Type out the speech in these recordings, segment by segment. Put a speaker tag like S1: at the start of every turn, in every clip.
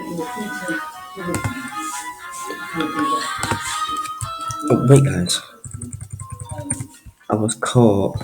S1: Oh, wait, guys. I was caught.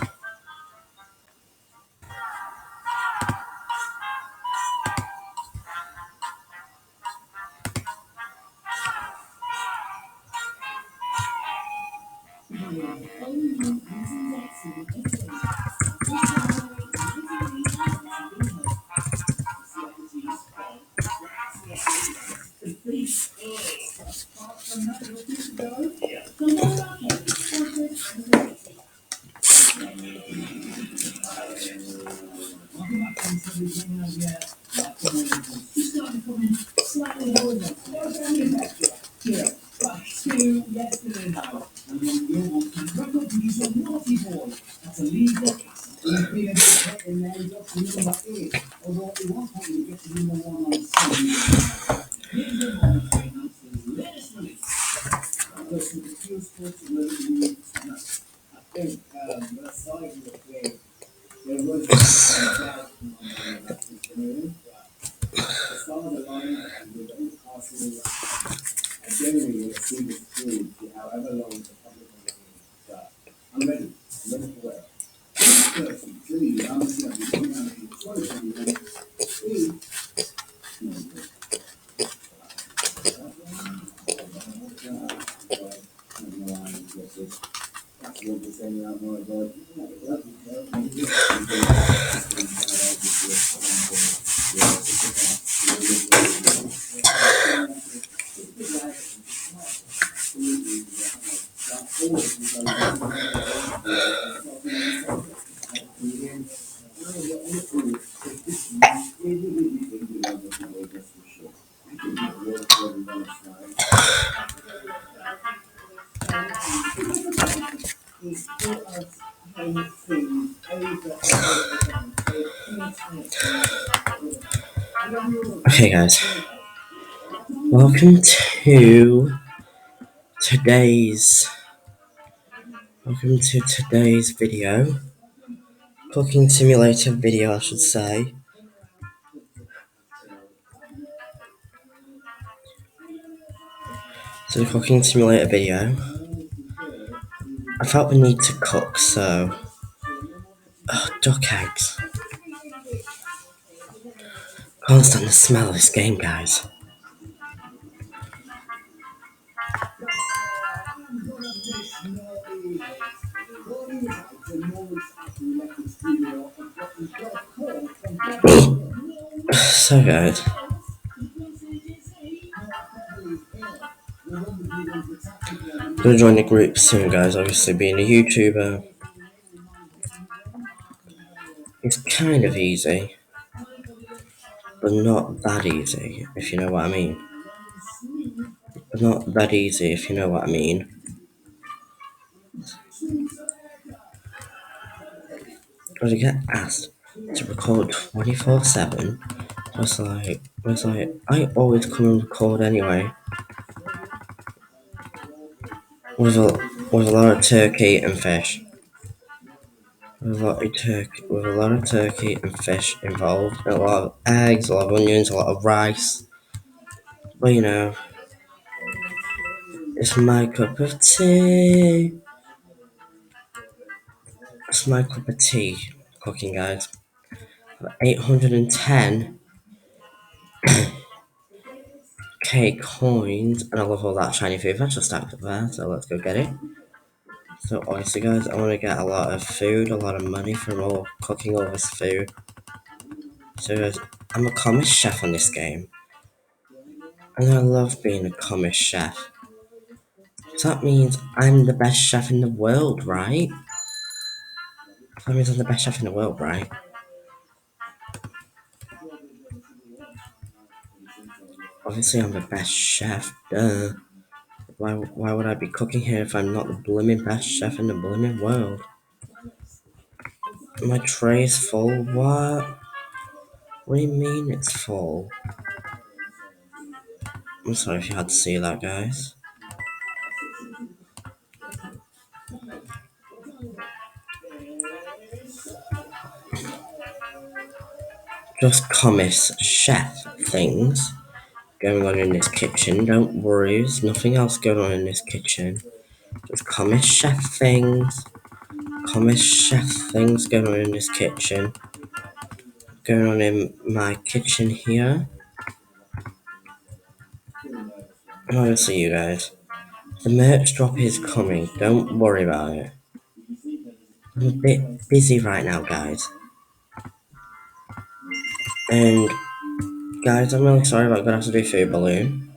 S1: Okay, guys. Welcome to today's video. Cooking simulator video, I should say. So the cooking simulator video. I felt the need to cook, so duck eggs. Can't stand the smell of this game, guys. So guys, I'm gonna join the group soon, guys. Obviously, being a YouTuber, it's kind of easy, but not that easy, if you know what I mean. But not that easy, if you know what I mean. Because you get asked to record 24/7. It's like, I always come and record anyway. With a lot of turkey and fish. With a lot of turkey and fish involved, and a lot of eggs, a lot of onions, a lot of rice. But you know, it's my cup of tea. It's my cup of tea cooking, guys. 810k coins, and I love all that shiny food. That's just stacked up there, so let's go get it. So obviously, guys, I want to get a lot of food, a lot of money from all cooking all this food. So guys, I'm a commis chef on this game, and I love being a commis chef. So that means I'm the best chef in the world, right? That means I'm the best chef in the world, right? Obviously, I'm the best chef, duh. Why would I be cooking here if I'm not the blooming best chef in the blooming world? My tray is full, what? What do you mean it's full? I'm sorry if you had to see that, guys. Just commis chef things. going on in this kitchen. Don't worry, there's nothing else going on in this kitchen. Just comic chef things. Comic chef things going on in this kitchen. Going on in my kitchen here. And I'll see you guys. The merch drop is coming. Don't worry about it. I'm a bit busy right now, guys. And guys, I'm really sorry, but I'm gonna have to do food balloon.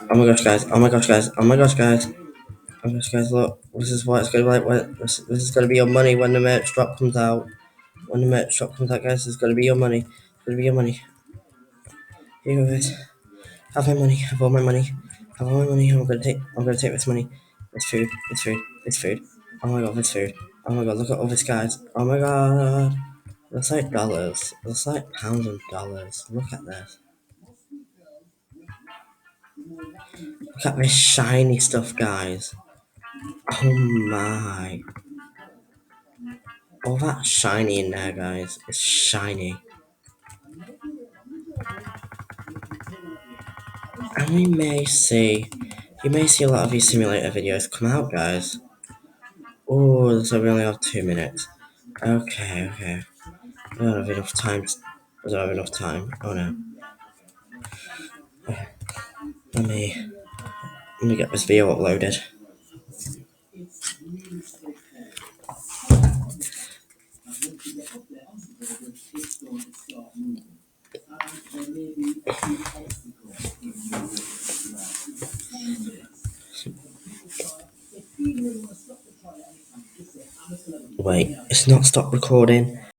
S1: Oh my gosh, guys! Oh my gosh, guys! Oh my gosh, guys! Oh my gosh, guys! Look, this is what it's gonna be like. This is gonna be your money when the merch drop comes out. When the merch drop comes out, guys, this is gonna be your money. It's gonna be your money. Here you go, guys. Have my money. Have all my money. Have all my money. I'm gonna take. I'm gonna take this money. It's food. It's food. It's food. Oh my god, it's food. Oh my god, look at all this, guys. Oh my god. Looks like dollars. Looks like pounds and dollars. Look at this. Look at this shiny stuff, guys. Oh my. All that shiny in there, guys. It's shiny. And you may see a lot of these simulator videos come out, guys. Oh, so we only have 2 minutes. Okay. I don't have enough time. I don't have enough time. Oh no. Let me, let me get this video uploaded. Wait, it's not stopped recording.